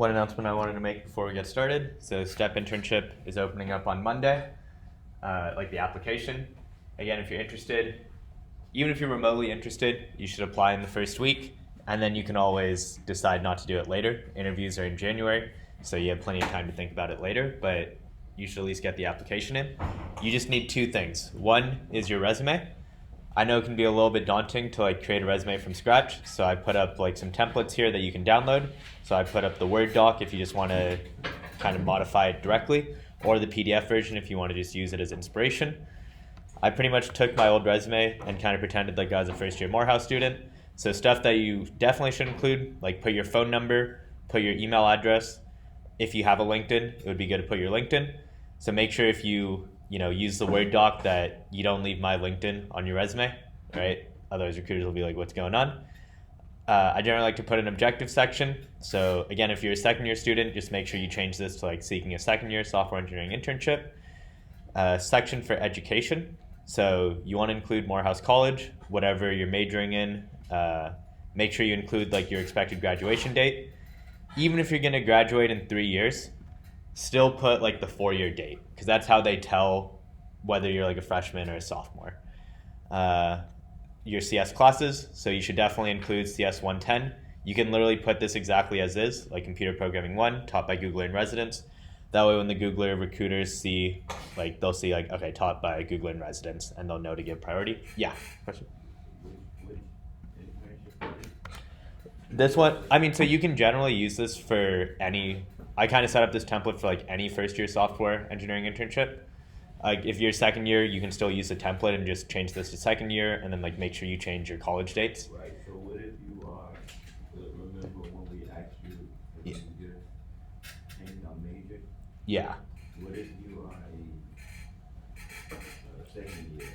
One announcement I wanted to make before we get started. So STEP internship is opening up on Monday, like the application. Again, if you're interested, even if you're remotely interested, you should apply in the first week, and then you can always decide not to do it later. Interviews are in January, so you have plenty of time to think about it later, but you should at least get the application in. You just need two things. One is your resume. I know it can be a little bit daunting to create a resume from scratch, so I put up some templates here that you can download. So I put up the Word doc if you just want to kind of modify it directly, or the PDF version if you want to just use it as inspiration. I pretty much took my old resume and kind of pretended like I was a first-year Morehouse student. So stuff that you definitely should include, like put your phone number, put your email address. If you have a LinkedIn, it would be good to put your LinkedIn. So make sure if you use the Word doc that you don't leave my LinkedIn on your resume, right? Otherwise recruiters will be like, what's going on? I generally like to put an objective section. So again, if you're a second-year student, just make sure you change this to seeking a second-year software engineering internship. Section for education. So you want to include Morehouse College, whatever you're majoring in. Make sure you include your expected graduation date. Even if you're going to graduate in 3 years, still put the 4-year date, because that's how they tell whether you're a freshman or a sophomore. Your CS classes, so you should definitely include CS110. You can literally put this exactly as is, like Computer Programming 1, taught by Googler in residence. That way when the Googler recruiters see, they'll see okay, taught by Googler in residence, and they'll know to give priority. Yeah, question? This one, so you can generally use this for any, I kind of set up this template for any first year software engineering internship. If you're second year, you can still use the template and just change this to second year, and then make sure you change your college dates. Right. So what if you are, remember when we asked you if you just change our major? Yeah. What if you are a second year?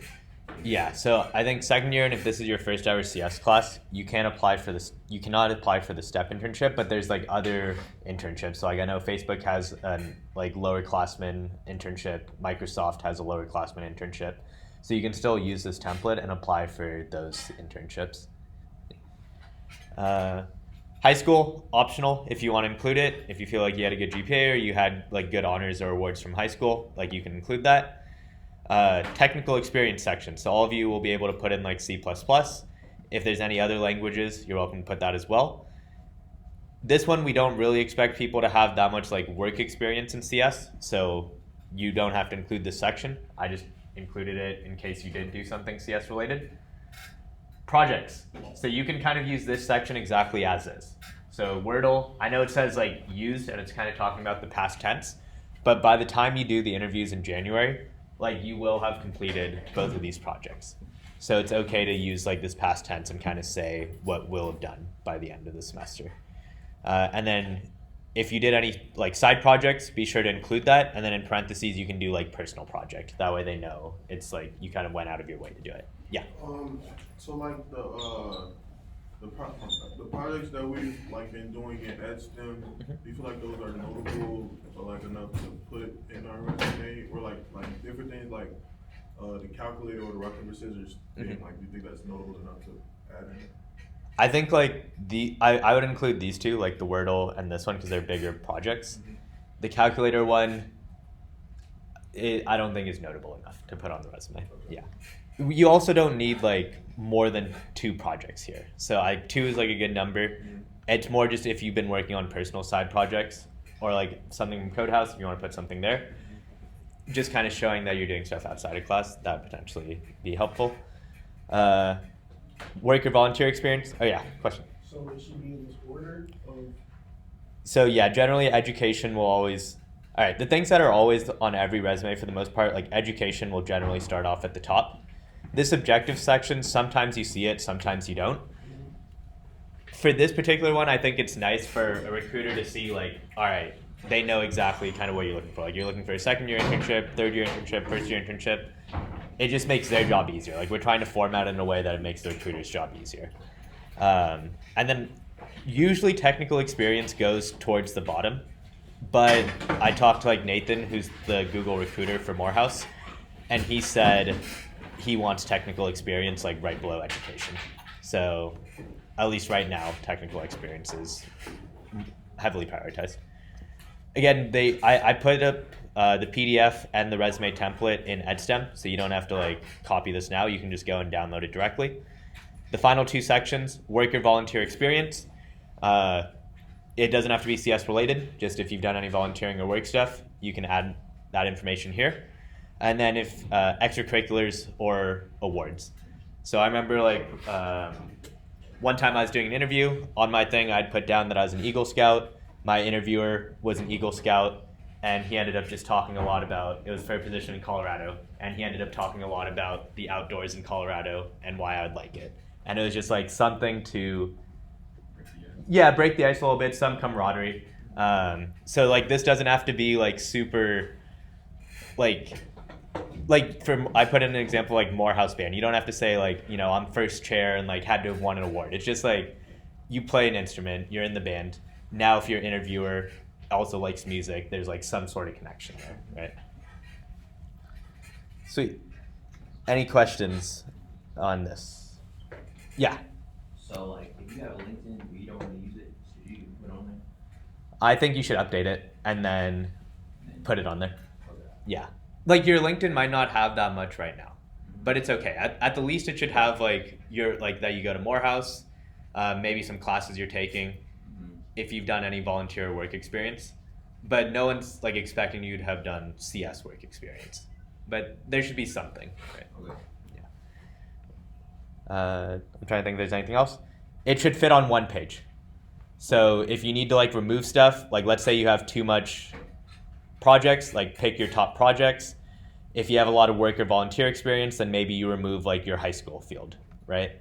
Yeah. So I think second year, and if this is your first ever CS class, you can't apply for this. You cannot apply for the STEP internship, but there's other internships. So I know Facebook has an lower classman internship. Microsoft has a lower classman internship. So you can still use this template and apply for those internships. High school, optional if you want to include it. If you feel like you had a good GPA or you had good honors or awards from high school, you can include that. Technical experience section. So all of you will be able to put in C++. If there's any other languages, you're welcome to put that as well. This one, we don't really expect people to have that much work experience in CS, so you don't have to include this section. I just included it in case you did do something CS related. Projects. So you can kind of use this section exactly as is. So Wordle, I know it says used and it's kind of talking about the past tense, but by the time you do the interviews in January, you will have completed both of these projects. So it's okay to use this past tense and kind of say what we'll have done by the end of the semester. And then if you did any side projects, be sure to include that. And then in parentheses, you can do personal project. That way they know it's you kind of went out of your way to do it. Yeah. So the projects that we've been doing in EdSTEM, do you feel like those are notable or enough to put in our resume, or different things the calculator or the rock paper scissors thing? Do you think that's notable enough to add in? I think I would include these two, the Wordle and this one, because they're bigger projects. The calculator one, I don't think is notable enough to put on the resume. Okay. Yeah. You also don't need more than 2 projects here. So 2 is a good number. Mm-hmm. It's more just if you've been working on personal side projects or something from Codehouse, if you want to put something there. Mm-hmm. Just kind of showing that you're doing stuff outside of class, that would potentially be helpful. Work or volunteer experience. Oh yeah, question. So it should be in this order of... So yeah, generally education will always... All right, the things that are always on every resume for the most part, education will generally start off at the top. This objective section, sometimes you see it, sometimes you don't. For this particular one, I think it's nice for a recruiter to see all right, they know exactly kind of what you're looking for. You're looking for a second year internship, third year internship, first year internship. It just makes their job easier. We're trying to format it in a way that it makes the recruiter's job easier. And then usually technical experience goes towards the bottom. But I talked to Nathan, who's the Google recruiter for Morehouse, and he said he wants technical experience right below education. So at least right now, technical experience is heavily prioritized. Again, I put up the PDF and the resume template in EdStem, so you don't have to like copy this now. You can just go and download it directly. The final 2 sections, work or volunteer experience. It doesn't have to be CS related, just if you've done any volunteering or work stuff, you can add that information here. And then if extracurriculars or awards. So I remember like one time I was doing an interview. On my thing, I'd put down that I was an Eagle Scout. My interviewer was an Eagle Scout, and he ended up just talking a lot about, it was for a position in Colorado, and he ended up talking a lot about the outdoors in Colorado and why I would like it. And it was just like something to, break the ice a little bit, some camaraderie. So like this doesn't have to be like super, I put in an example like Morehouse band. You don't have to say like, I'm first chair and like had to have won an award. It's just like you play an instrument, you're in the band. Now if your interviewer also likes music, there's like some sort of connection there, right? Sweet. Any questions on this? Yeah. So like, if you have a LinkedIn, but you don't want to use it, should you put it on there? I think you should update it and then put it on there. Okay. Yeah. Like your LinkedIn might not have that much right now, but it's okay. At the least it should have like your, like that you go to Morehouse, maybe some classes you're taking, if you've done any volunteer work experience, but no one's like expecting you to have done CS work experience, but there should be something, right? Okay. I'm trying to think if there's anything else. It should fit on one page. So if you need to like remove stuff, like let's say you have too much projects, like pick your top projects. If you have a lot of work or volunteer experience, then maybe you remove like your high school field, right?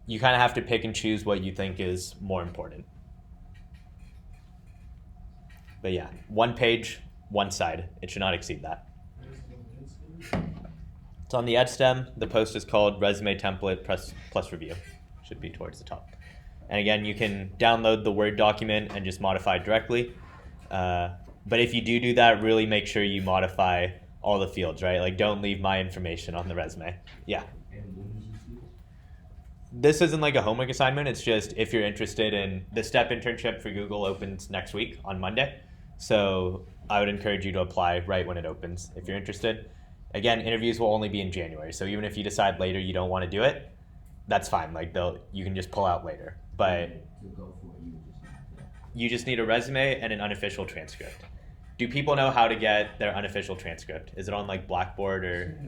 You kind of have to pick and choose what you think is more important. But yeah, one page, one side. It should not exceed that. It's on the EdStem. The post is called Resume Template plus Review. Should be towards the top. And again, you can download the Word document and just modify it directly. But if you do that, really make sure you modify all the fields, right? Like don't leave my information on the resume. Yeah. This isn't like a homework assignment. It's just if you're interested in the STEP internship for Google opens next week on Monday. So I would encourage you to apply right when it opens if you're interested. Again, interviews will only be in January. So even if you decide later you don't want to do it, that's fine. Like you can just pull out later. But you just need a resume and an unofficial transcript. Do people know how to get their unofficial transcript? Is it on like Blackboard or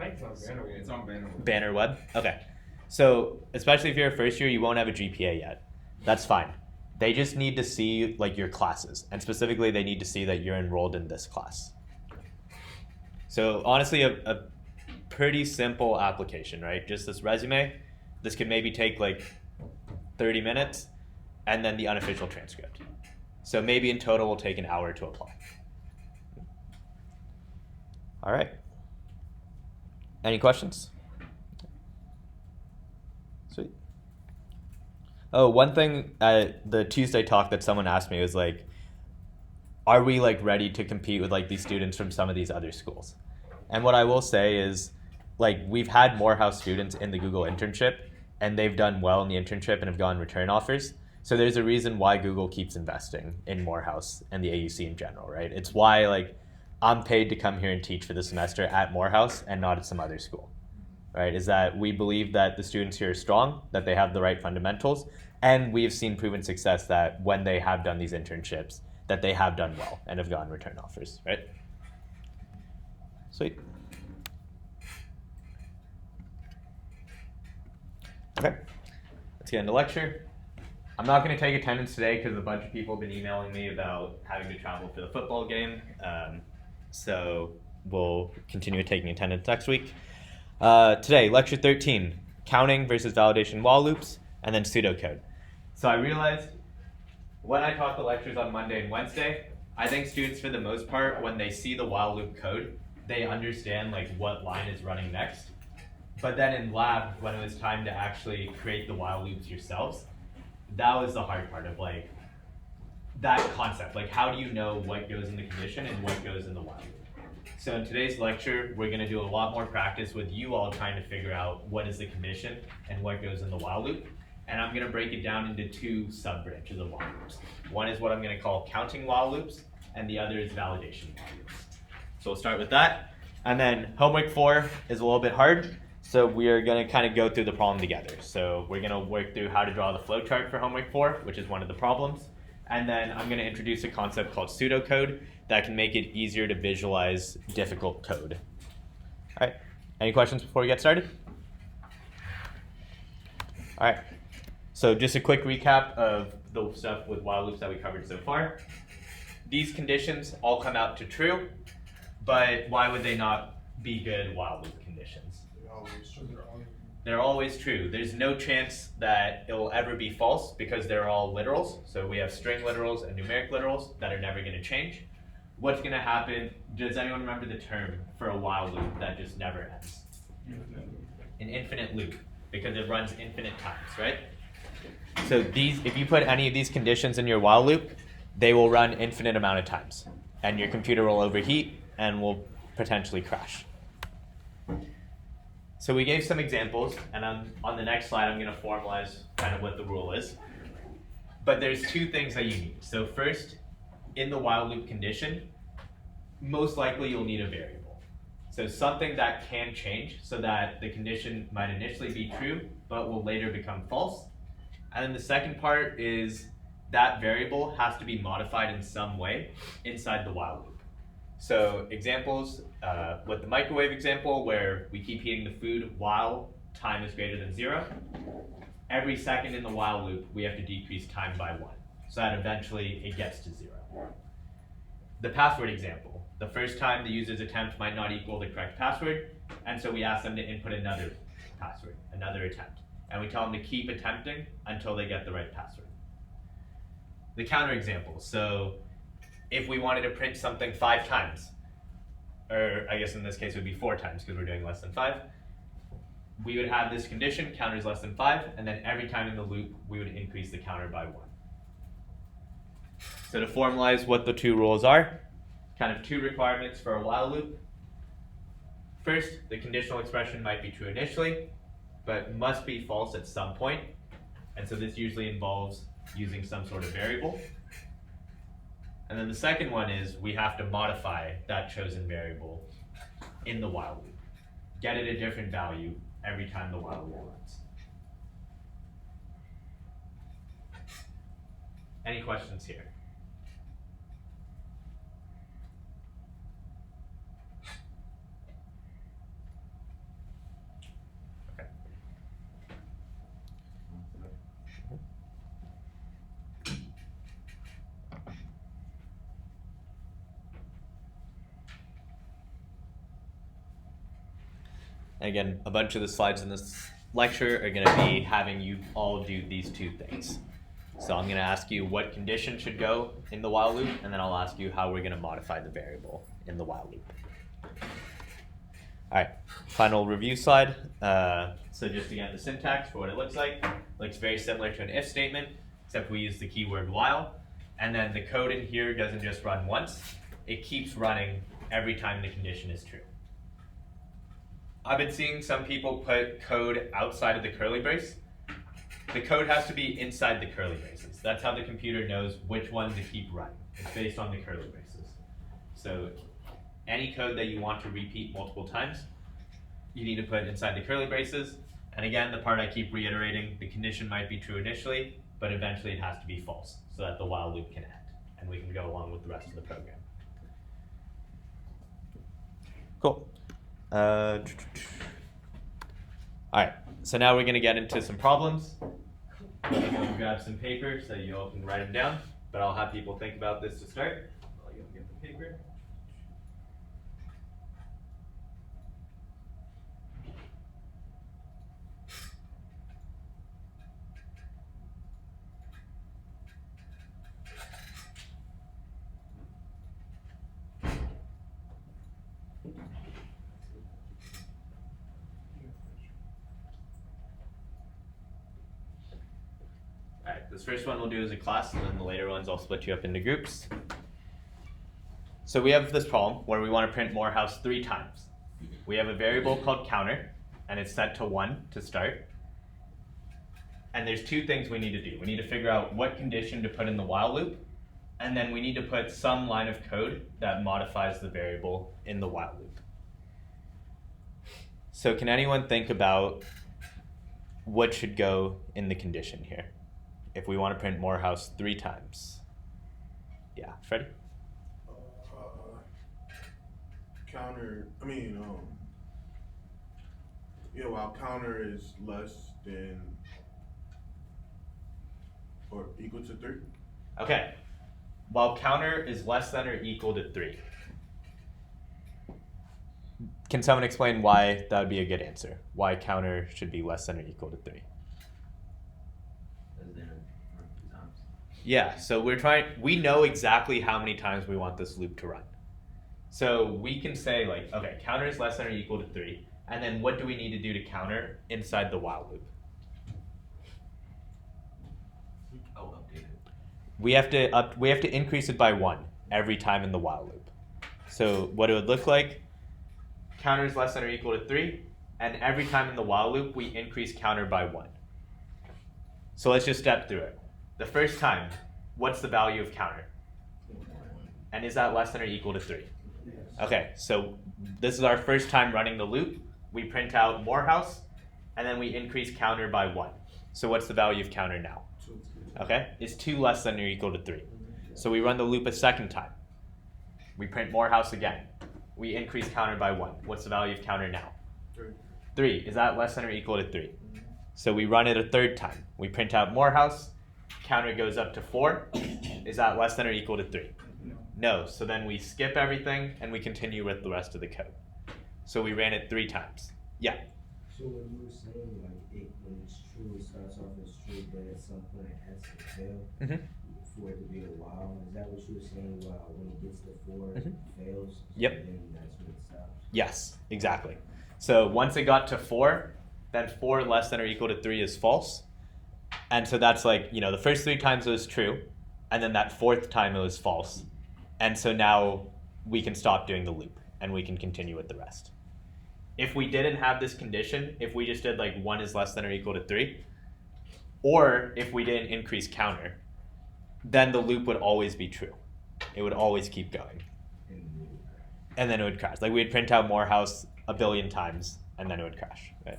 I think it's on Bannerweb. It's on Bannerweb. Bannerweb? Okay. So especially if you're a first year, you won't have a GPA yet. That's fine. They just need to see like your classes, and specifically they need to see that you're enrolled in this class. So honestly, a pretty simple application, right? Just this resume. This could maybe take like 30 minutes, and then the unofficial transcript. So maybe in total will take an hour to apply. All right. Any questions? Sweet. Oh, one thing at the Tuesday talk that someone asked me was like, are we like ready to compete with like these students from some of these other schools? And what I will say is like we've had Morehouse students in the Google internship and they've done well in the internship and have gotten return offers. So there's a reason why Google keeps investing in Morehouse and the AUC in general, right? It's why like I'm paid to come here and teach for the semester at Morehouse and not at some other school, right? Is that we believe that the students here are strong, that they have the right fundamentals, and we've seen proven success that when they have done these internships, that they have done well and have gotten return offers, right? Sweet. Okay, let's get into lecture. I'm not going to take attendance today because a bunch of people have been emailing me about having to travel for the football game. So we'll continue taking attendance next week. Today, lecture 13, counting versus validation while loops, and then pseudocode. So I realized when I taught the lectures on Monday and Wednesday, I think students, for the most part, when they see the while loop code, they understand like what line is running next. But then in lab, when it was time to actually create the while loops yourselves, that was the hard part of like that concept. Like how do you know what goes in the condition and what goes in the while loop? So in today's lecture, we're going to do a lot more practice with you all trying to figure out what is the condition and what goes in the while loop. and I'm going to break it down into two sub-branches of while loops. One is what I'm going to call counting while loops, and the other is validation while loops. So we'll start with that. And then homework 4 is a little bit hard, so we are going to kind of go through the problem together. So we're going to work through how to draw the flowchart for homework 4, which is one of the problems. And then I'm going to introduce a concept called pseudocode that can make it easier to visualize difficult code. All right, any questions before we get started? All right, so just a quick recap of the stuff with while loops that we covered so far. These conditions all come out to true, but why would they not be good while loop conditions? They're always true. There's no chance that it will ever be false because they're all literals. So we have string literals and numeric literals that are never going to change. What's going to happen, does anyone remember the term for a while loop that just never ends? An infinite loop, because it runs infinite times, right? So these, if you put any of these conditions in your while loop, they will run infinite amount of times, and your computer will overheat and will potentially crash. So we gave some examples, and on the next slide I'm going to formalize kind of what the rule is. But there's two things that you need. So first, in the while loop condition, most likely you'll need a variable. So something that can change so that the condition might initially be true, but will later become false. And then the second part is that variable has to be modified in some way inside the while loop. So examples, with the microwave example where we keep heating the food while time is greater than 0, every second in the while loop we have to decrease time by 1, so that eventually it gets to 0. The password example, the first time the user's attempt might not equal the correct password, and so we ask them to input another password, another attempt, and we tell them to keep attempting until they get the right password. The counter example, so if we wanted to print something 5 times, or I guess in this case it would be 4 times because we're doing less than 5, we would have this condition, counter is less than 5, and then every time in the loop we would increase the counter by 1. So to formalize what the two rules are, kind of 2 requirements for a while loop. First, the conditional expression might be true initially, but must be false at some point, and so this usually involves using some sort of variable. And then the second one is we have to modify that chosen variable in the while loop. Get it a different value every time the while loop runs. Any questions here? Okay. Again, a bunch of the slides in this lecture are going to be having you all do these 2 things. So I'm going to ask you what condition should go in the while loop, and then I'll ask you how we're going to modify the variable in the while loop. All right, final review slide. So just again, the syntax for what it looks very similar to an if statement, except we use the keyword while. And then the code in here doesn't just run once, it keeps running every time the condition is true. I've been seeing some people put code outside of the curly brace. The code has to be inside the curly braces. That's how the computer knows which one to keep running. It's based on the curly braces. So any code that you want to repeat multiple times, you need to put inside the curly braces. And again, the part I keep reiterating, the condition might be true initially, but eventually it has to be false so that the while loop can end. And we can go along with the rest of the program. Cool. All right, so now we're going to get into some problems. I'm going to grab some paper so you all can write them down, but I'll have people think about this to start. I'll go get the paper. This first one we'll do as a class, and then the later ones I'll split you up into groups. So we have this problem where we want to print Morehouse 3 times. We have a variable called counter, and it's set to 1 to start. And there's two things we need to do. We need to figure out what condition to put in the while loop, and then we need to put some line of code that modifies the variable in the while loop. So can anyone think about what should go in the condition here if we want to print Morehouse 3 times? Yeah, Freddie? Counter, while counter is less than or equal to 3. Okay. While counter is less than or equal to 3. Can someone explain why that would be a good answer? Why counter should be less than or equal to 3? Yeah, so we know exactly how many times we want this loop to run. So we can say like, okay, counter is less than or equal to 3, and then what do we need to do to counter inside the while loop? Oh, update it. We have to increase it by 1 every time in the while loop. So what it would look like, counter is less than or equal to 3, and every time in the while loop we increase counter by 1. So let's just step through it. The first time, what's the value of counter? And is that less than or equal to 3? Okay, so this is our first time running the loop. We print out Morehouse, and then we increase counter by 1. So what's the value of counter now? Okay, is 2 less than or equal to 3? So we run the loop a second time. We print Morehouse again. We increase counter by 1. What's the value of counter now? 3. Is that less than or equal to 3? So we run it a third time. We print out Morehouse. Counter goes up to 4. Is that less than or equal to 3? No. So then we skip everything and we continue with the rest of the code. So we ran it 3 times. Yeah. So when you were saying when it's true, it starts off as true, but at some point it has to fail for it to be a while. Is that what you were saying? Wow, when it gets to 4, it fails. Yep. And then that's when it stops. Yes, exactly. So once it got to 4, then 4 less than or equal to 3 is false. And so that's like, the first 3 times it was true, and then that 4th time it was false. And so now we can stop doing the loop, and we can continue with the rest. If we didn't have this condition, if we just did like 1 is less than or equal to 3, or if we didn't increase counter, then the loop would always be true. It would always keep going. And then it would crash. Like we'd print out Morehouse a billion times, and then it would crash. Right?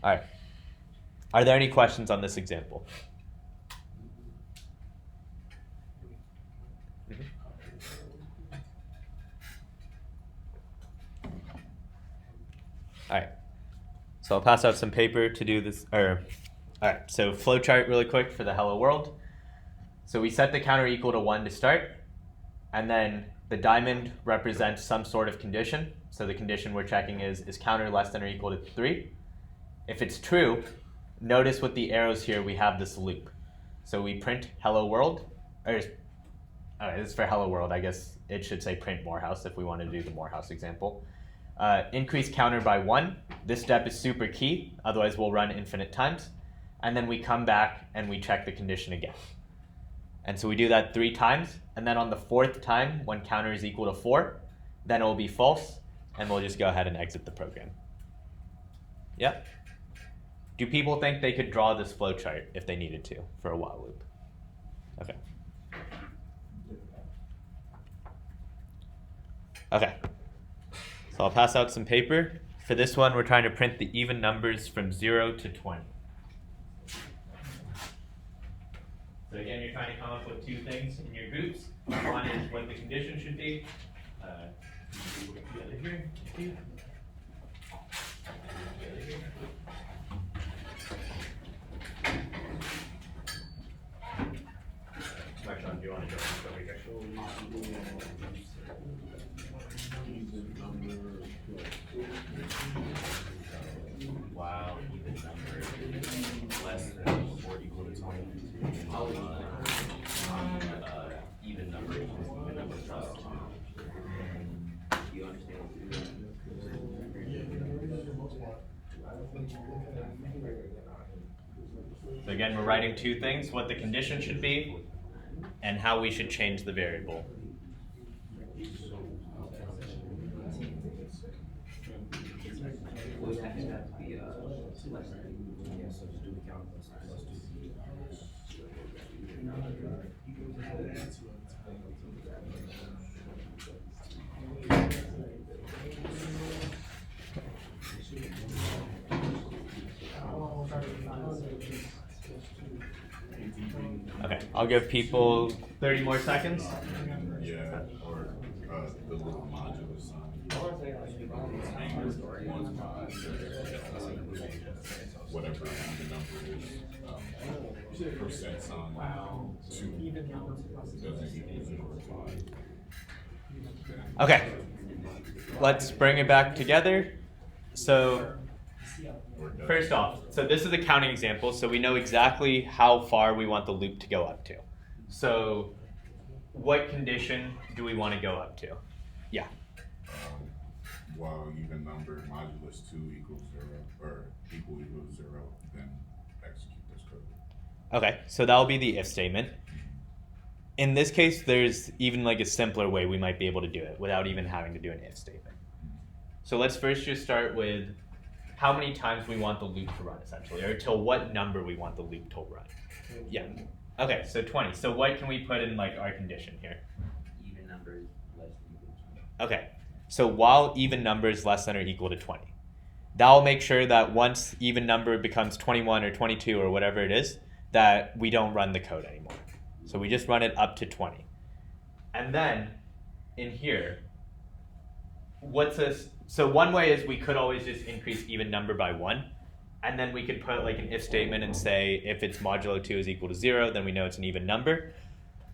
All right. Are there any questions on this example? All right. So I'll pass out some paper to do this. All right. So flowchart really quick for the hello world. So we set the counter equal to 1 to start, and then the diamond represents some sort of condition. So the condition we're checking is counter less than or equal to 3. If it's true, notice with the arrows here we have this loop. So we print hello world. This is for hello world. I guess it should say print Morehouse if we want to do the Morehouse example. Increase counter by 1. This step is super key, otherwise we'll run infinite times. And then we come back and we check the condition again. And so we do that 3 times, and then on the 4th time, when counter is equal to 4, then it will be false, and we'll just go ahead and exit the program. Yeah? Do people think they could draw this flowchart if they needed to for a while loop? Okay. Okay. So I'll pass out some paper. For this one, we're trying to print the even numbers from 0 to 20. So again, you're trying to come up with 2 things in your groups. One is what the condition should be. Together here. Marshawn, do you want to jump over here? Wow, even number less than or equal to 20. Even number plus 2. Do you understand what you're doing? So again, we're writing 2 things, what the condition should be and how we should change the variable. Would have to be less than. count plus two. Okay, I'll give people 30 more seconds. Yeah, or the little modular sign. Whatever the number is, percent sign, 2 doesn't equal 0. Okay, let's bring it back together. So first off, so this is a counting example, so we know exactly how far we want the loop to go up to. So what condition do we want to go up to? Yeah. While even number modulus 2 equals 0, or equals 0, then execute this code. Okay, so that'll be the if statement. In this case, there's even like a simpler way we might be able to do it without even having to do an if statement. So let's first just start with how many times we want the loop to run, essentially, or till what number we want the loop to run. Yeah. Okay, so 20. So what can we put in like our condition here? Even numbers less than equal to 20. Okay, so while even number is less than or equal to 20. That'll make sure that once even number becomes 21 or 22 or whatever it is, that we don't run the code anymore. So we just run it up to 20. And then in here, what's this? So one way is we could always just increase even number by 1. And then we could put like an if statement and say if its modulo 2 is equal to 0, then we know it's an even number.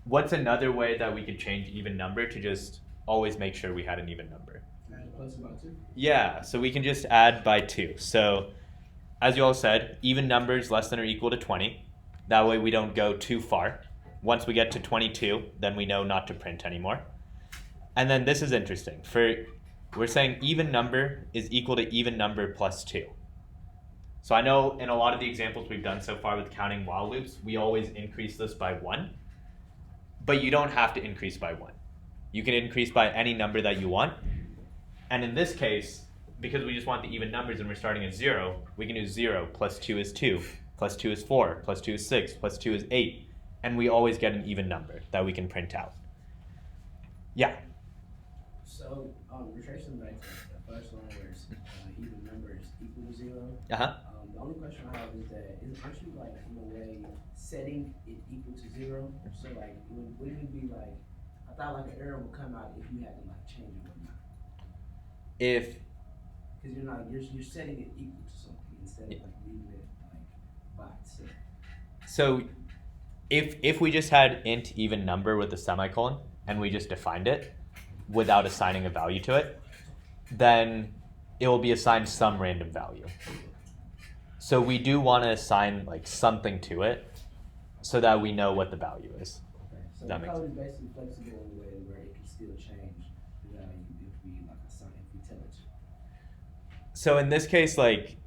What's another way that we could change even number to just always make sure we had an even number? Add plus about 2. Yeah, so we can just add by 2. So as you all said, even numbers less than or equal to 20. That way we don't go too far. Once we get to 22, then we know not to print anymore. And then this is interesting. We're saying even number is equal to even number plus 2. So I know in a lot of the examples we've done so far with counting while loops, we always increase this by 1. But you don't have to increase by 1. You can increase by any number that you want. And in this case, because we just want the even numbers and we're starting at 0, we can do 0 plus 2 is 2, plus 2 is 4, plus 2 is 6, plus 2 is 8. And we always get an even number that we can print out. Yeah. So, retracing back to the first line where it's even numbers equal to 0. Uh-huh. The only question I have is that aren't you like in a way setting it equal to 0? So like wouldn't it be like I thought like an error would come out if you had to like change it or not? If Because you're setting it equal to something instead of like leaving it like by itself. So if we just had int even number with a semicolon and we just defined it without assigning a value to it, then it will be assigned some random value. So we do want to assign like something to it so that we know what the value is. Okay. So That the makes code is basically flexible in a way where it can still change the value if we like assign if we tell it to. So in this case, like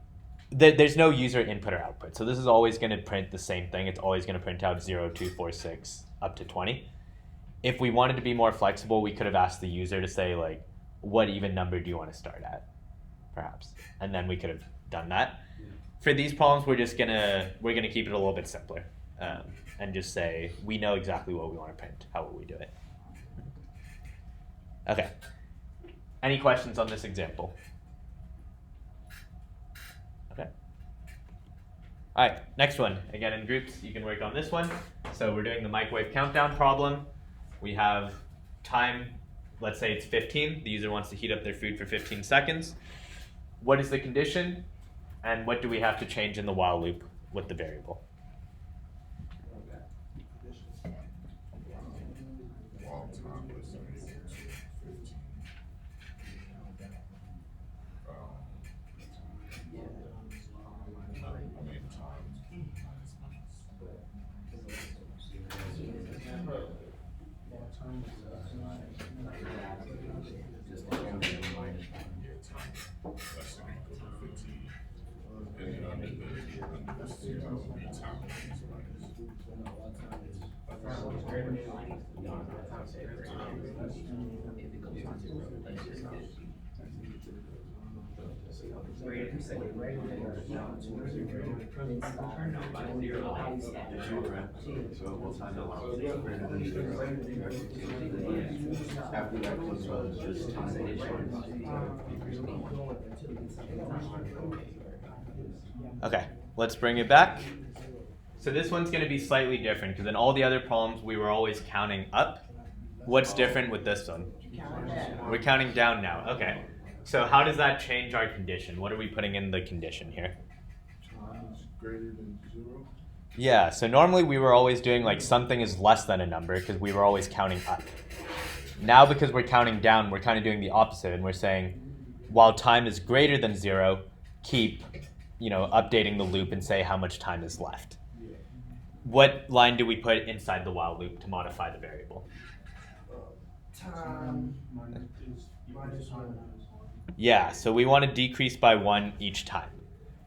there's no user input or output. So this is always going to print the same thing. It's always going to print out 0, 2, 4, 6 up to 20. If we wanted to be more flexible, we could have asked the user to say like, what even number do you want to start at, perhaps, and then we could have done that. Yeah. For these problems, we're gonna keep it a little bit simpler, and just say we know exactly what we want to print. How will we do it? Okay. Any questions on this example? Okay. All right, next one. Again, in groups, you can work on this one. So we're doing the microwave countdown problem. We have time, let's say it's 15. The user wants to heat up their food for 15 seconds. What is the condition? And what do we have to change in the while loop with the variable? While time is equal to 15. I mean time. Less than equal to 15. And then under this, time is minus. So if you say greater than or equal to zero, then stop. So we'll time it out. Greater than zero. After that close one is just time it. Okay, let's bring it back. So this one's going to be slightly different because in all the other problems we were always counting up. What's different with this one? We're counting down now. Okay. So how does that change our condition? What are we putting in the condition here? Time is greater than zero. Yeah, so normally we were always doing like something is less than a number because we were always counting up. Now because we're counting down, we're kind of doing the opposite and we're saying while time is greater than zero, keep, updating the loop and say how much time is left. What line do we put inside the while loop to modify the variable? Time minus one. Yeah, so we want to decrease by 1 each time.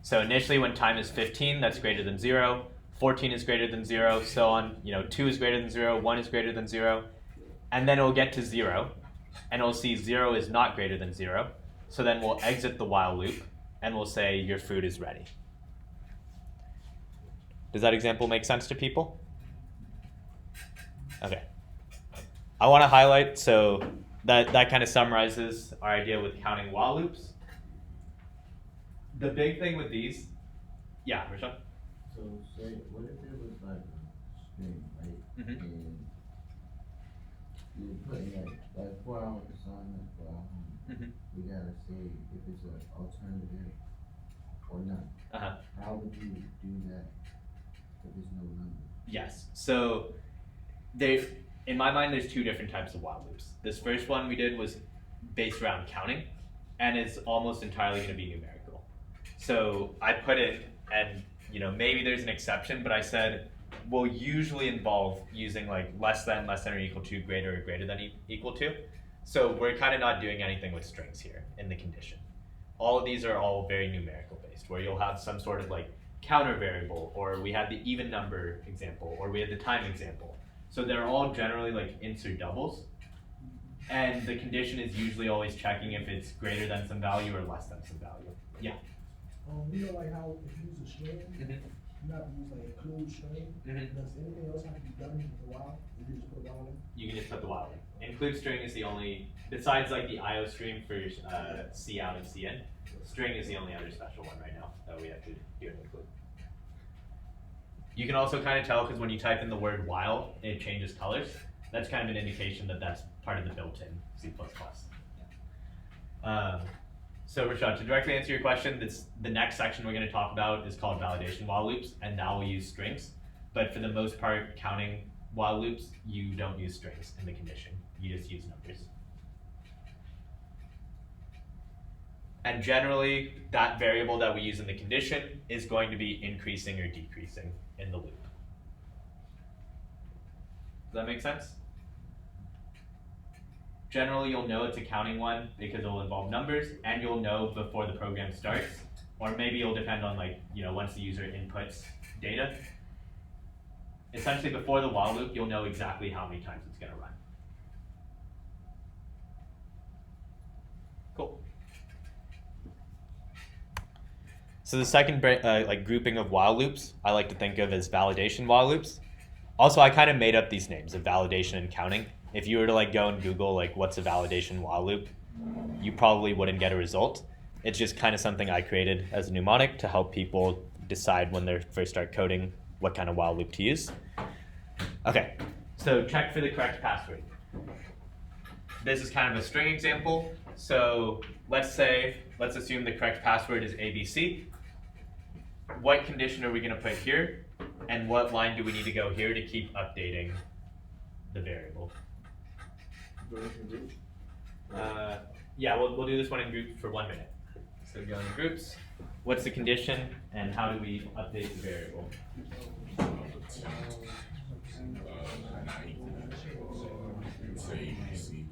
So initially when time is 15, that's greater than 0. 14 is greater than 0, so on. 2 is greater than 0, 1 is greater than 0. And then it'll get to 0, and it'll see 0 is not greater than 0. So then we'll exit the while loop, and we'll say your food is ready. Does that example make sense to people? Okay. I want to highlight, so that kind of summarizes our idea with counting while loops. The big thing with these, yeah, Rishon? So say, what if there was like a string, right? Mhm. And you put like 4 hour assignment for our home. Mhm. We gotta say if it's an alternative or not. Uh-huh. How would you do that if there's no number? Yes. So in my mind, there's 2 different types of while loops. This first one we did was based around counting, and it's almost entirely going to be numerical. So I put it, and maybe there's an exception, but I said will usually involve using like less than or equal to, greater or greater than equal to. So we're kind of not doing anything with strings here in the condition. All of these are all very numerical based, where you'll have some sort of like counter variable, or we had the even number example, or we had the time example. So they're all generally like insert doubles. And the condition is usually always checking if it's greater than some value or less than some value. Yeah. Like how if you use a string, you have to use like include string. Mhm. Does anything else have to be done with the while? You just put a while in? You can just put the while in. Include string is the only, besides like the IO stream for C out and C in, string is the only other special one right now that we have to do an include. You can also kind of tell because when you type in the word while, it changes colors. That's kind of an indication that that's part of the built-in C++. So Rashad, to directly answer your question, the next section we're going to talk about is called validation while loops, and now we'll use strings. But for the most part, counting while loops, you don't use strings in the condition. You just use numbers. And generally, that variable that we use in the condition is going to be increasing or decreasing in the loop. Does that make sense? Generally, you'll know it's a counting one because it'll involve numbers, and you'll know before the program starts, or maybe it'll depend on once the user inputs data. Essentially, before the while loop, you'll know exactly how many times it's going to run. Cool. So the second grouping of while loops I like to think of as validation while loops. Also, I kind of made up these names of validation and counting. If you were to go and Google what's a validation while loop, you probably wouldn't get a result. It's just kind of something I created as a mnemonic to help people decide when they first start coding what kind of while loop to use. Okay, so check for the correct password. This is kind of a string example. So let's assume the correct password is ABC. What condition are we going to put here? And what line do we need to go here to keep updating the variable? Yeah, we'll do this one in groups for 1 minute. So go into groups. What's the condition, and how do we update the variable? Say ABC.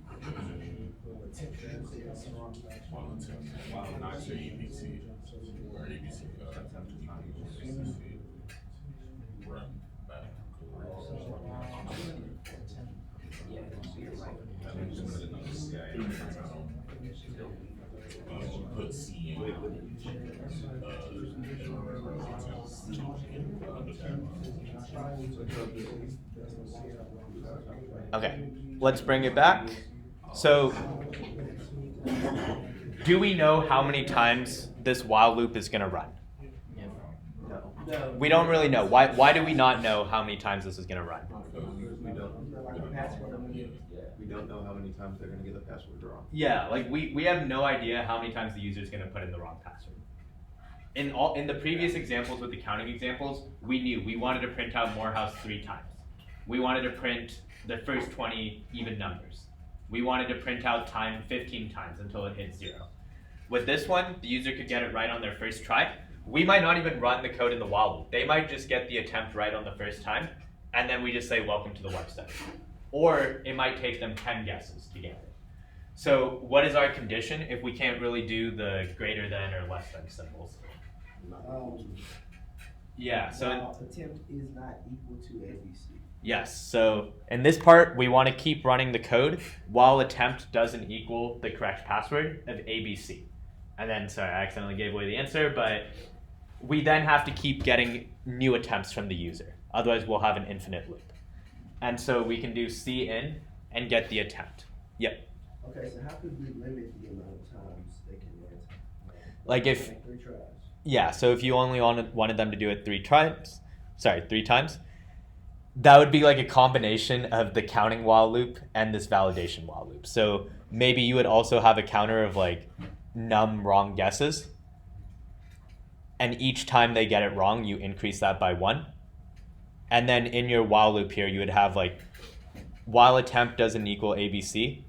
Not say ABC. Or ABC. Run back. Put C in. understand. Okay, let's bring it back. So, do we know how many times this while loop is going to run? No. We don't really know. Why do we not know how many times this is going to run? We don't know how many times they're going to get the password wrong. Yeah, like we have no idea how many times the user is going to put in the wrong password. In the previous examples with the counting examples, we knew we wanted to print out Morehouse 3 times. We wanted to print the first 20 even numbers. We wanted to print out time 15 times until it hit 0. With this one, the user could get it right on their first try. We might not even run the code in the while loop. They might just get the attempt right on the first time, and then we just say, welcome to the website. Or it might take them 10 guesses to get it. So what is our condition if we can't really do the greater than or less than symbols? Yeah, so attempt is not equal to ABC. yes, so in this part, we want to keep running the code while attempt doesn't equal the correct password of ABC. And then, sorry, I accidentally gave away the answer, but we then have to keep getting new attempts from the user. Otherwise, we'll have an infinite loop. And so we can do cin and get the attempt. Yep. Okay, so how could we limit the amount of times they can run? Like if, 3 tries. yeah, so if you only wanted them to do it 3 times, that would be like a combination of the counting while loop and this validation while loop. So maybe you would also have a counter of like num wrong guesses. And each time they get it wrong, you increase that by 1. And then in your while loop here, you would have like while attempt doesn't equal ABC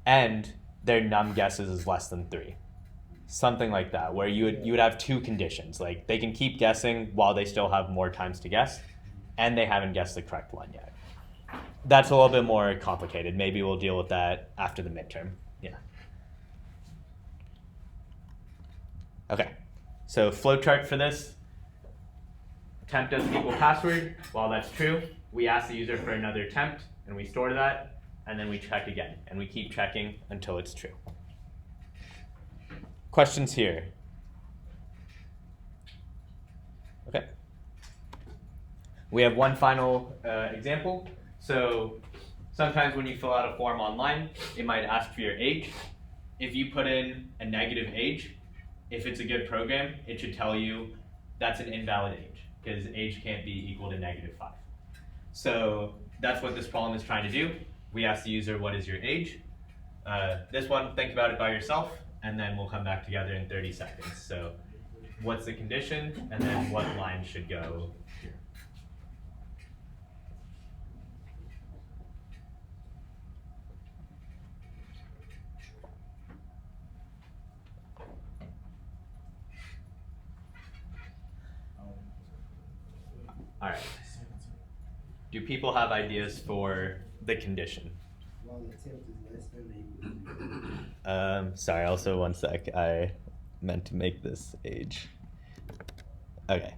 and their num guesses is less than 3. Something like that, where you would have 2 conditions. Like they can keep guessing while they still have more times to guess, and they haven't guessed the correct one yet. That's a little bit more complicated. Maybe we'll deal with that after the midterm. Yeah. Okay, so flowchart for this. Attempt doesn't equal password. While that's true, we ask the user for another attempt, and we store that, and then we check again, and we keep checking until it's true. Questions here? Okay. We have one final example. So sometimes when you fill out a form online, it might ask for your age. If you put in a negative age, if it's a good program, it should tell you that's an invalid age, because age can't be equal to -5. So that's what this problem is trying to do. We ask the user, what is your age? This one, think about it by yourself, and then we'll come back together in 30 seconds. So what's the condition, and then what line should go here? All right. Do people have ideas for the condition? While attempt is less than or equal to Sorry, also 1 sec. I meant to make this age. Okay,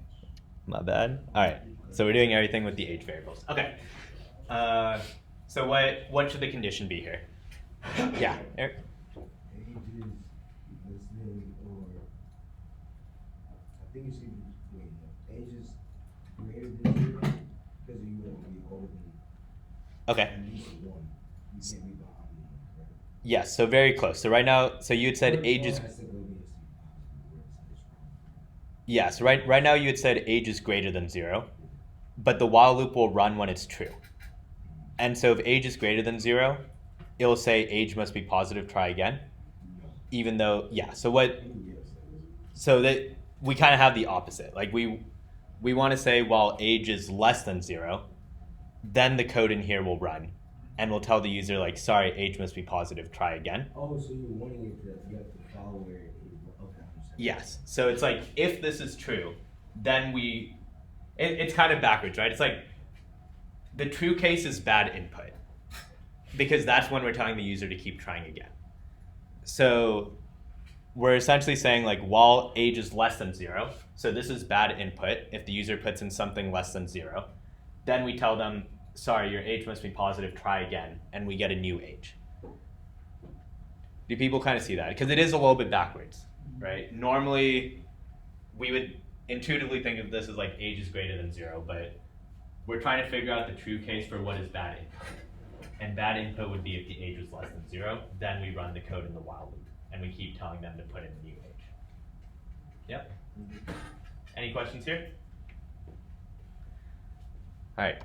my bad. All right, so we're doing everything with the age variables. Okay, so what should the condition be here? Yeah, Eric? Age is less than or I think it should be wait, no. Age is greater than 0 because you want to be older than Okay. at least 1. You can't be behind 1, right? Yes, so very close. So right now, so you had said age is, yes, right now you had said age is greater than 0, but the while loop will run when it's true. And so if age is greater than 0, it will say age must be positive, try again. Even though, yeah, so that we kind of have the opposite. Like we want to say while age is less than 0, then the code in here will run. And we'll tell the user, like, sorry, age must be positive, try again. Oh, so you're wanting it to, you have to follow where it is. Okay, I understand. Yes. So it's like, if this is true, then it's kind of backwards, right? It's like, the true case is bad input, because that's when we're telling the user to keep trying again. So we're essentially saying, like, while age is less than 0, so this is bad input if the user puts in something less than 0, then we tell them, sorry, your age must be positive, try again, and we get a new age. Do people kind of see that? Because it is a little bit backwards, right? Normally, we would intuitively think of this as like age is greater than 0, but we're trying to figure out the true case for what is bad input. And bad input would be if the age was less than 0, then we run the code in the while loop, and we keep telling them to put in the new age. Yep. Any questions here? All right.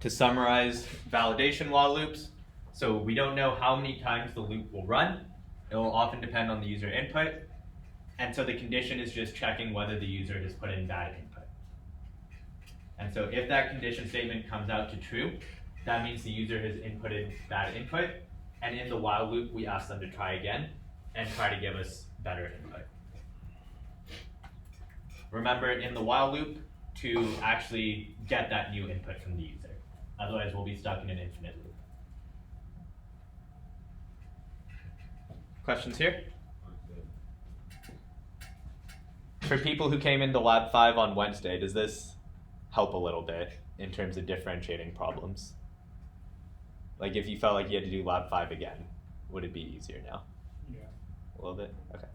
To summarize validation while loops, so we don't know how many times the loop will run. It will often depend on the user input. And so the condition is just checking whether the user has put in bad input. And so if that condition statement comes out to true, that means the user has inputted bad input. And in the while loop, we ask them to try again and try to give us better input. Remember, in the while loop, to actually get that new input from the user. Otherwise, we'll be stuck in an infinite loop. Questions here? For people who came into Lab 5 on Wednesday, does this help a little bit in terms of differentiating problems? Like if you felt like you had to do Lab 5 again, would it be easier now? Yeah. A little bit? Okay.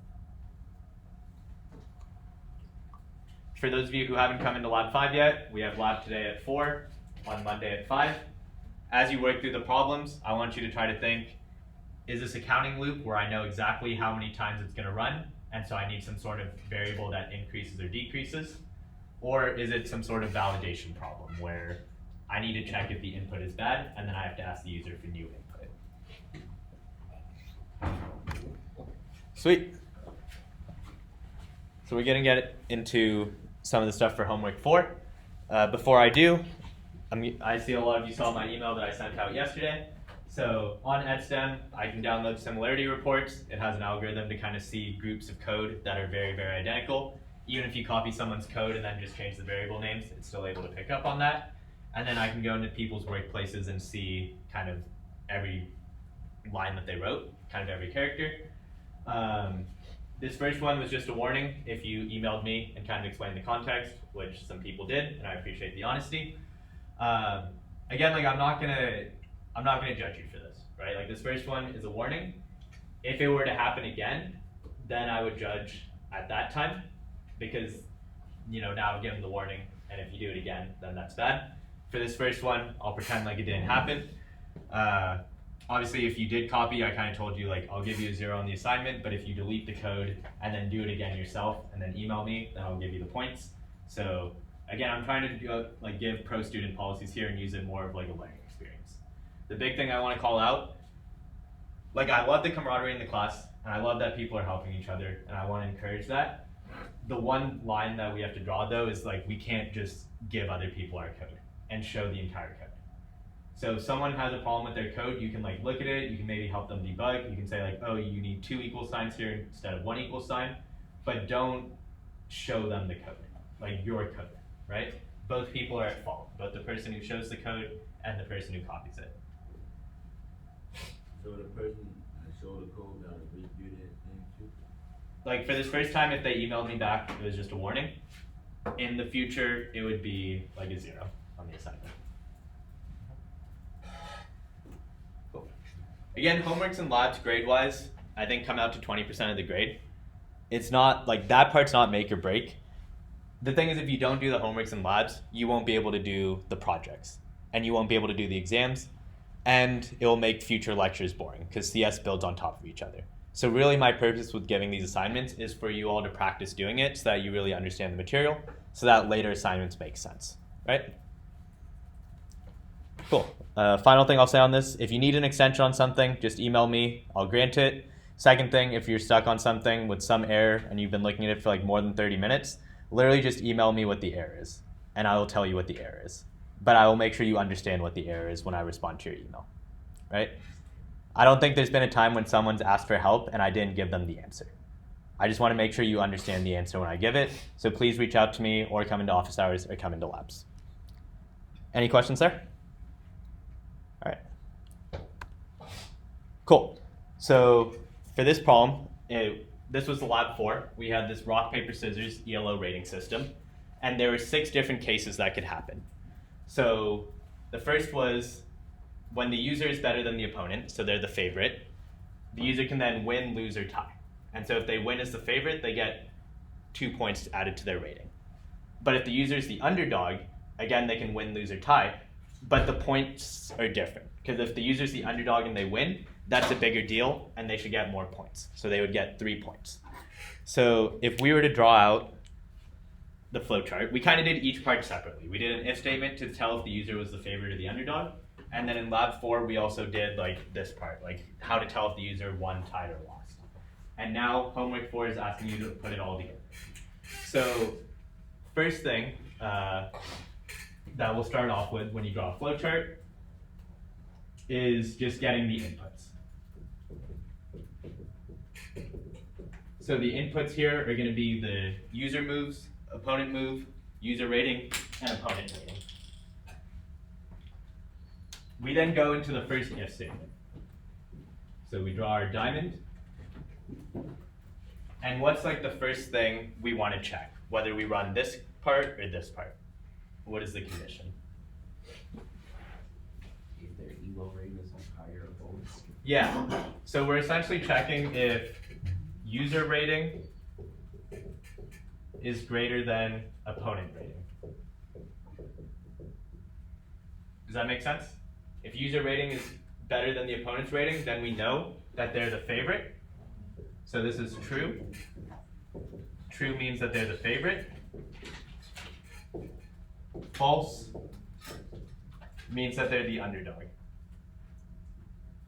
For those of you who haven't come into Lab 5 yet, we have Lab today at 4, on Monday at 5. As you work through the problems, I want you to try to think, is this a counting loop where I know exactly how many times it's going to run, and so I need some sort of variable that increases or decreases? Or is it some sort of validation problem where I need to check if the input is bad, and then I have to ask the user for new input? Sweet. So we're going to get into some of the stuff for homework 4. Before I do, I see a lot of you saw my email that I sent out yesterday. So on EdStem, I can download similarity reports. It has an algorithm to kind of see groups of code that are very, very identical. Even if you copy someone's code and then just change the variable names, it's still able to pick up on that. And then I can go into people's workplaces and see kind of every line that they wrote, kind of every character. This first one was just a warning if you emailed me and kind of explained the context, which some people did, and I appreciate the honesty. Again, like I'm not gonna judge you for this, right? Like this first one is a warning. If it were to happen again, then I would judge at that time, because now I've given the warning, and if you do it again, then that's bad. For this first one, I'll pretend like it didn't happen. Obviously, if you did copy, I kind of told you like I'll give you a 0 on the assignment, but if you delete the code and then do it again yourself and then email me, then I'll give you the points. So again, I'm trying to give pro-student policies here and use it more of like a learning experience. The big thing I want to call out, like I love the camaraderie in the class, and I love that people are helping each other, and I want to encourage that. The one line that we have to draw though is like we can't just give other people our code and show the entire code. So if someone has a problem with their code, you can like look at it, you can maybe help them debug, you can say like, oh, you need 2 equal signs here instead of 1 equal sign, but don't show them the code, like your code, right? Both people are at fault, both the person who shows the code and the person who copies it. So the person that showed the code gotta redo that thing too? Like for this first time, if they emailed me back, it was just a warning. In the future, it would be like a 0 on the assignment. Cool. Again, homeworks and labs grade-wise, I think come out to 20% of the grade. It's not, like that part's not make or break. The thing is, if you don't do the homeworks and labs, you won't be able to do the projects, and you won't be able to do the exams, and it will make future lectures boring because CS builds on top of each other. So really my purpose with giving these assignments is for you all to practice doing it so that you really understand the material, so that later assignments make sense, right? Cool. Final thing I'll say on this, if you need an extension on something, just email me, I'll grant it. Second thing, if you're stuck on something with some error and you've been looking at it for like more than 30 minutes, literally just email me what the error is, and I will tell you what the error is. But I will make sure you understand what the error is when I respond to your email, right? I don't think there's been a time when someone's asked for help and I didn't give them the answer. I just want to make sure you understand the answer when I give it, so please reach out to me or come into office hours or come into labs. Any questions there? All right. Cool. So for this problem, this was the lab 4. We had this rock, paper, scissors ELO rating system, and there were 6 different cases that could happen. So the first was when the user is better than the opponent, so they're the favorite, the user can then win, lose, or tie. And so if they win as the favorite, they get 2 points added to their rating. But if the user is the underdog, again, they can win, lose, or tie, but the points are different. Because if the user is the underdog and they win, that's a bigger deal, and they should get more points. So they would get 3 points. So if we were to draw out the flowchart, we kind of did each part separately. We did an if statement to tell if the user was the favorite or the underdog. And then in lab 4, we also did like this part, like how to tell if the user won, tied, or lost. And now homework 4 is asking you to put it all together. So first thing that we'll start off with when you draw a flowchart is just getting the inputs. So the inputs here are going to be the user moves, opponent move, user rating, and opponent rating. We then go into the first if statement. So we draw our diamond. And what's like the first thing we want to check? Whether we run this part or this part. What is the condition? If their elo rate is like higher or lower. Yeah, so we're essentially checking if user rating is greater than opponent rating. Does that make sense? If user rating is better than the opponent's rating, then we know that they're the favorite. So this is true. True means that they're the favorite. False means that they're the underdog.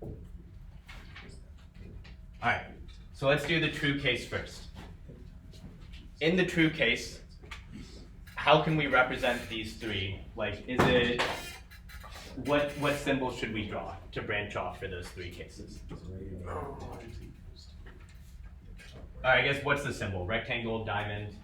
All right, so let's do the true case first. In the true case, how can we represent these three? Like, is it, what symbol should we draw to branch off for those three cases? All right, I guess what's the symbol? Rectangle, diamond?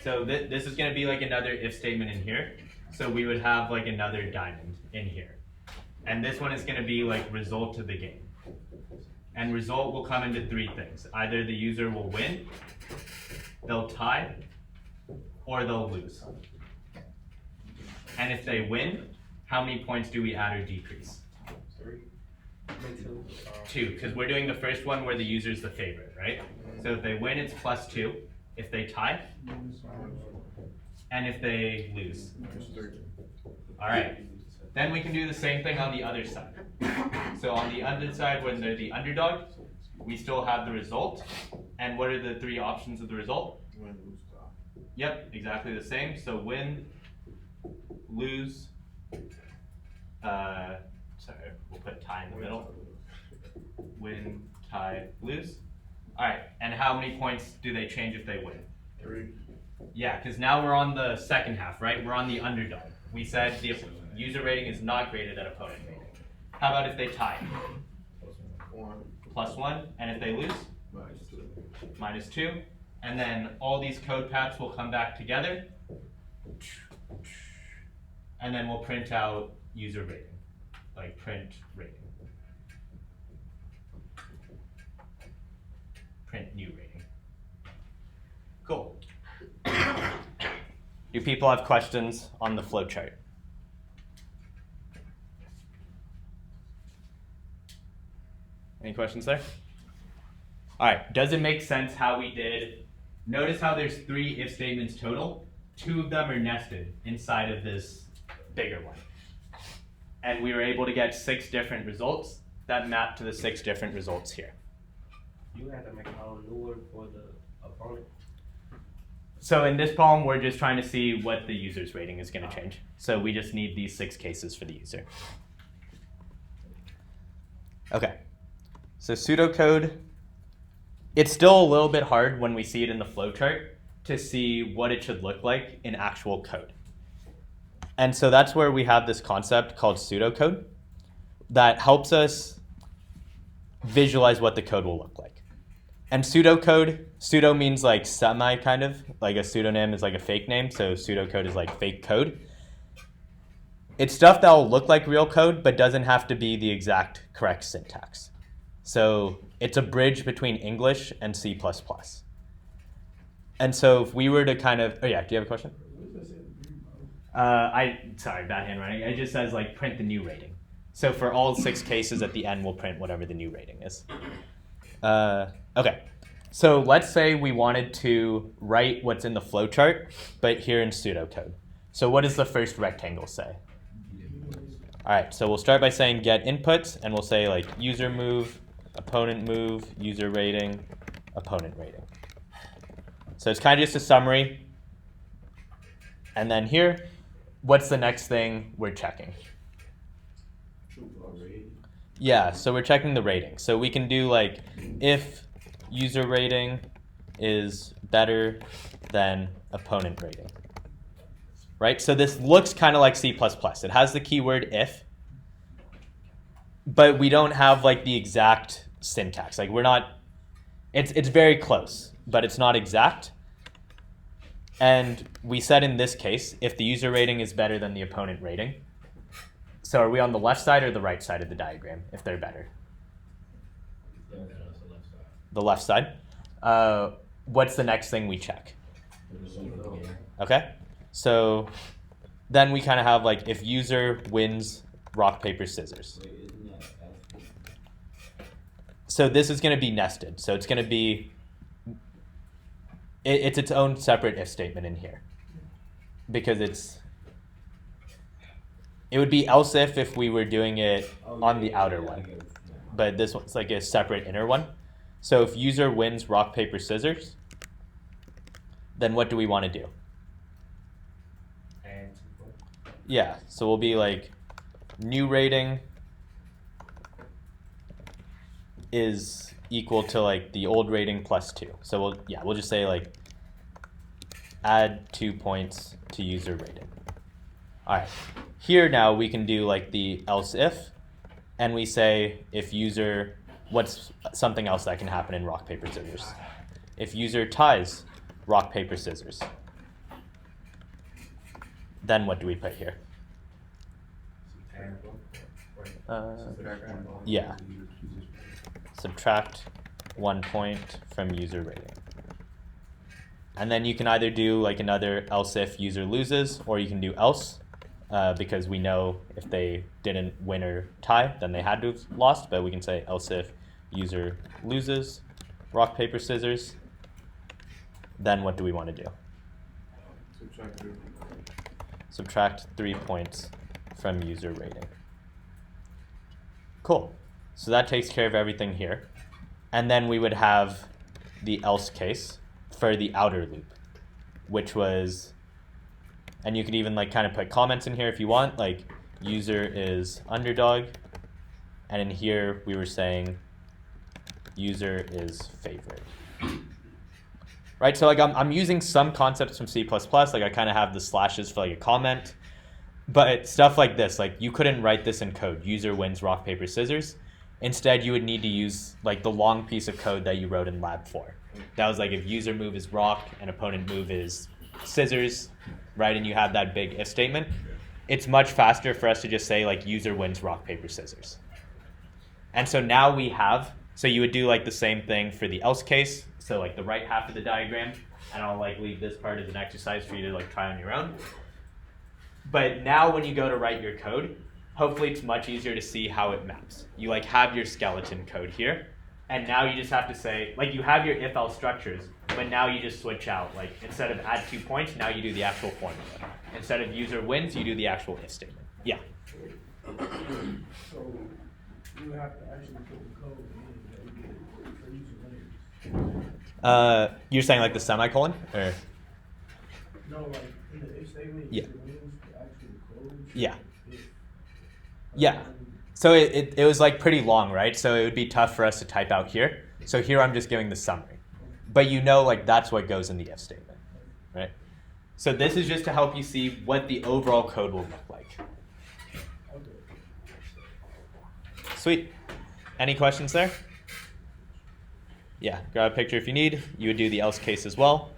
So this is going to be like another if statement in here. So we would have like another diamond in here. And this one is going to be like result of the game. And result will come into three things. Either the user will win, they'll tie, or they'll lose. And if they win, how many points do we add or decrease? 2, because we're doing the first one where the user is the favorite, right? So if they win, it's +2. If they tie, and if they lose. All right. Then we can do the same thing on the other side. So on the other side, when they're the underdog, we still have the result. And what are the three options of the result? Win, lose, tie. Yep, exactly the same. So win, lose, sorry, we'll put tie in the middle. Win, tie, lose. All right, and how many points do they change if they win? 3. Yeah, because now we're on the second half, right? We're on the underdog. We said the user rating is not greater than opponent rating. How about if they tie? 1. +1, and if they lose? -2. And then all these code paths will come back together. And then we'll print out user rating, like print rating. Print new rating. Cool. Do people have questions on the flowchart? Any questions there? All right, does it make sense how we did? Notice how there's 3 if statements total. 2 of them are nested inside of this bigger one. And we were able to get 6 different results that map to the 6 different results here. You had to make a new one for the opponent. So in this problem, we're just trying to see what the user's rating is going to change. So we just need these 6 cases for the user. Okay, so pseudocode. It's still a little bit hard when we see it in the flowchart to see what it should look like in actual code. And so that's where we have this concept called pseudocode that helps us visualize what the code will look like. And pseudocode, pseudo means like semi kind of, like a pseudonym is like a fake name, so pseudocode is like fake code. It's stuff that will look like real code, but doesn't have to be the exact correct syntax. So it's a bridge between English and C++. And so if we were to kind of, oh yeah, do you have a question? Sorry, bad handwriting. It just says like print the new rating. So for all 6 cases at the end, we'll print whatever the new rating is. Okay, So let's say we wanted to write what's in the flowchart, but here in pseudocode. So what does the first rectangle say? All right, so we'll start by saying get inputs, and we'll say like user move, opponent move, user rating, opponent rating. So it's kind of just a summary. And then here, what's the next thing we're checking? Yeah, so we're checking the rating. So we can do like if user rating is better than opponent rating. Right? So this looks kind of like C++. It has the keyword if, but we don't have like the exact syntax. Like we're not, it's very close, but it's not exact. And we said in this case, if the user rating is better than the opponent rating. So are we on the left side or the right side of the diagram if they're better? The left side. What's the next thing we check? Okay. So then we kind of have like if user wins rock, paper, scissors. So this is going to be nested. So it's going to be, it's its own separate if statement in here. Because it would be else if we were doing it on the outer one. But this one's like a separate inner one. So if user wins rock, paper, scissors, then what do we want to do? Yeah, so we'll be like new rating is equal to like the old rating plus 2. So we'll just say like add 2 points to user rating. All right, here now we can do like the else if, and we say if user, what's something else that can happen in rock, paper, scissors? If user ties rock, paper, scissors, then what do we put here? Yeah. Subtract 1 point from user rating. And then you can either do like another else if user loses, or you can do else, because we know if they didn't win or tie, then they had to have lost, but we can say else if user loses rock, paper, scissors, then what do we want to do? Subtract 3 points from user rating. Cool. So that takes care of everything here. And then we would have the else case for the outer loop, which was, and you could even like kind of put comments in here if you want, like user is underdog, and in here we were saying user is favorite. Right, so like I'm using some concepts from C++, like I kind of have the slashes for like a comment, but stuff like this, like you couldn't write this in code, user wins rock, paper, scissors. Instead, you would need to use like the long piece of code that you wrote in lab 4. That was like if user move is rock and opponent move is scissors, right, and you have that big if statement, it's much faster for us to just say like user wins rock, paper, scissors. And so now we have, so you would do like the same thing for the else case, so like the right half of the diagram, and I'll like leave this part as an exercise for you to like try on your own. But now when you go to write your code, hopefully it's much easier to see how it maps. You like have your skeleton code here, and now you just have to say, like you have your if-else structures, but now you just switch out. Like instead of add 2 points, now you do the actual formula. Instead of user wins, you do the actual if statement. Yeah? So you have to actually put the code in that we get for user winners. You're saying like the semicolon? Or? No, like in the if statement, Yeah. user wins, the actual code. Yeah. Yeah. So it was like pretty long, right? So it would be tough for us to type out here. So here I'm just giving the summary. But you know like that's what goes in the if statement, right? So this is just to help you see what the overall code will look like. Sweet. Any questions there? Yeah, grab a picture if you need. You would do the else case as well.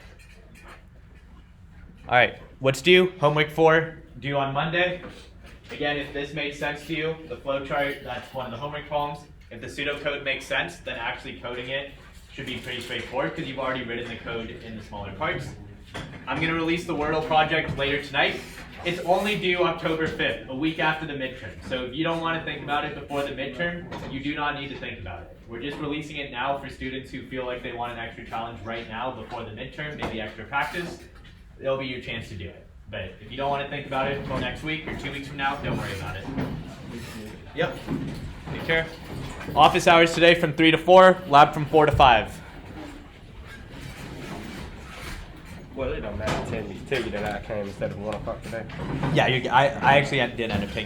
All right, what's due? Homework 4, due on Monday. Again, if this made sense to you, the flowchart, that's one of the homework problems. If the pseudocode makes sense, then actually coding it should be pretty straightforward because you've already written the code in the smaller parts. I'm going to release the Wordle project later tonight. It's only due October 5th, a week after the midterm. So if you don't want to think about it before the midterm, you do not need to think about it. We're just releasing it now for students who feel like they want an extra challenge right now before the midterm, maybe extra practice. It'll be your chance to do it. But if you don't want to think about it until next week or 2 weeks from now, don't worry about it. Yep. Take care. Office hours today from 3 to 4, lab from 4 to 5. Well, it don't matter. Tell you that I came instead of 1 o'clock today. Yeah, I actually did end up taking